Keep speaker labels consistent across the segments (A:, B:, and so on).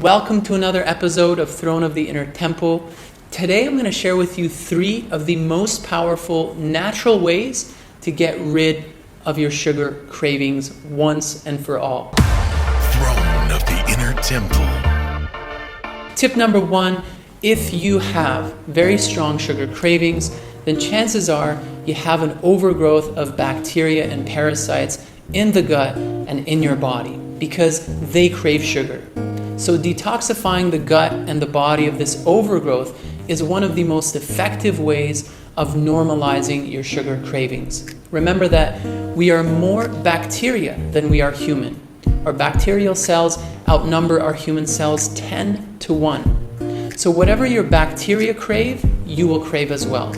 A: Welcome to another episode of Throne of the Inner Temple. Today I'm going to share with you 3 of the most powerful natural ways to get rid of your sugar cravings once and for all.
B: Throne of the Inner Temple.
A: Tip number 1, if you have very strong sugar cravings, then chances are you have an overgrowth of bacteria and parasites in the gut and in your body because they crave sugar. So detoxifying the gut and the body of this overgrowth is one of the most effective ways of normalizing your sugar cravings. Remember that we are more bacteria than we are human. Our bacterial cells outnumber our human cells 10 to 1. So whatever your bacteria crave, you will crave as well.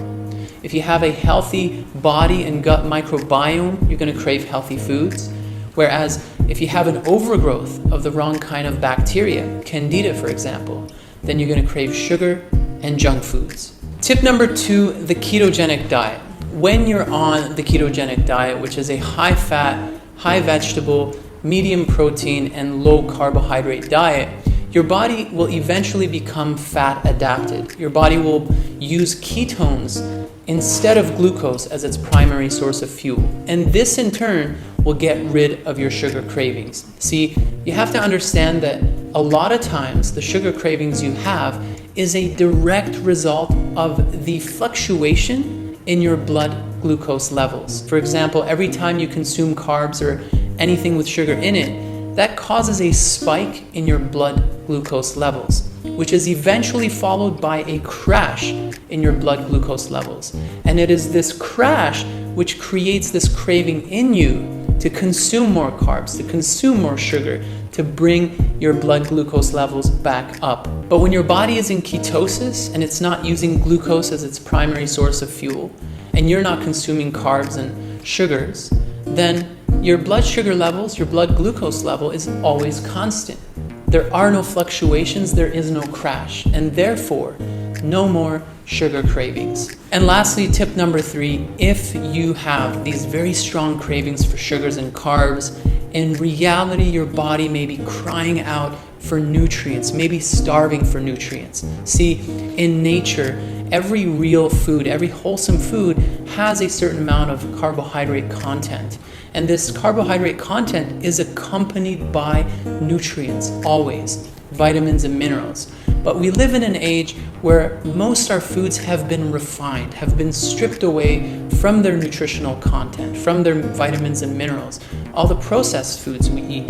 A: If you have a healthy body and gut microbiome, you're going to crave healthy foods. Whereas if you have an overgrowth of the wrong kind of bacteria, candida for example, then you're going to crave sugar and junk foods. Tip number 2, the ketogenic diet. When you're on the ketogenic diet, which is a high fat, high vegetable, medium protein, and low carbohydrate diet, your body will eventually become fat adapted. Your body will use ketones instead of glucose as its primary source of fuel. And this in turn will get rid of your sugar cravings. See, you have to understand that a lot of times the sugar cravings you have is a direct result of the fluctuation in your blood glucose levels. For example, every time you consume carbs or anything with sugar in it, that causes a spike in your blood glucose levels, which is eventually followed by a crash in your blood glucose levels. And it is this crash which creates this craving in you to consume more carbs, to consume more sugar, to bring your blood glucose levels back up. But when your body is in ketosis and it's not using glucose as its primary source of fuel, and you're not consuming carbs and sugars, then your blood sugar levels, your blood glucose level is always constant. There are no fluctuations, there is no crash, and therefore, no more sugar cravings. And lastly, tip number 3, if you have these very strong cravings for sugars and carbs, in reality, your body may be crying out for nutrients, maybe starving for nutrients. See, in nature, every real food, every wholesome food has a certain amount of carbohydrate content. And this carbohydrate content is accompanied by nutrients, always, vitamins and minerals. But we live in an age where most our foods have been refined, have been stripped away from their nutritional content, from their vitamins and minerals, all the processed foods we eat.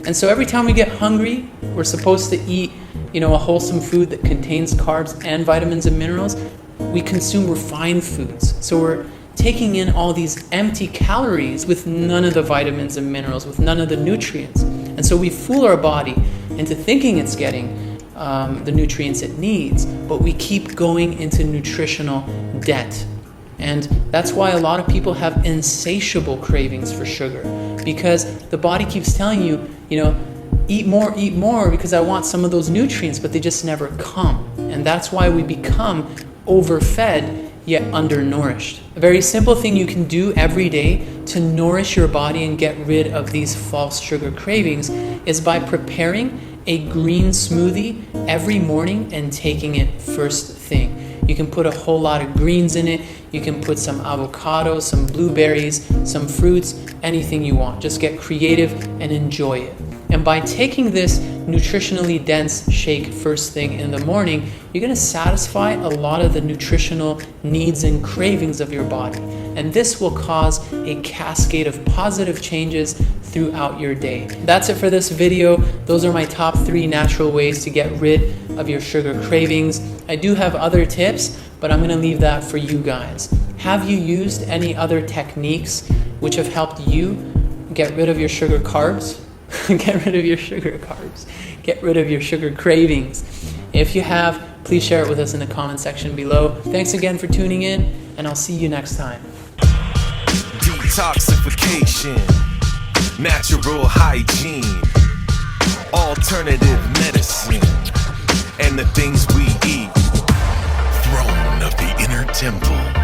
A: And so every time we get hungry, we're supposed to eat, a wholesome food that contains carbs and vitamins and minerals. We consume refined foods. So we're taking in all these empty calories with none of the vitamins and minerals, with none of the nutrients. And so we fool our body into thinking it's getting the nutrients it needs, but we keep going into nutritional debt. And that's why a lot of people have insatiable cravings for sugar, because the body keeps telling you, eat more because I want some of those nutrients, but they just never come. And that's why we become overfed yet undernourished. A very simple thing you can do every day to nourish your body and get rid of these false sugar cravings is by preparing a green smoothie every morning and taking it first thing. You can put a whole lot of greens in it. You can put some avocado, some blueberries, some fruits, anything you want. Just get creative and enjoy it. And by taking this nutritionally dense shake first thing in the morning, you're going to satisfy a lot of the nutritional needs and cravings of your body. And this will cause a cascade of positive changes throughout your day. That's it for this video. Those are my top 3 natural ways to get rid of your sugar cravings. I do have other tips, but I'm going to leave that for you guys. Have you used any other techniques which have helped you get rid of your sugar carbs? Get rid of your sugar carbs. Get rid of your sugar cravings. If you have, please share it with us in the comment section below. Thanks again for tuning in, and I'll see you next time.
B: Detoxification, natural hygiene, alternative medicine, and the things we eat. Throne of the Inner Temple.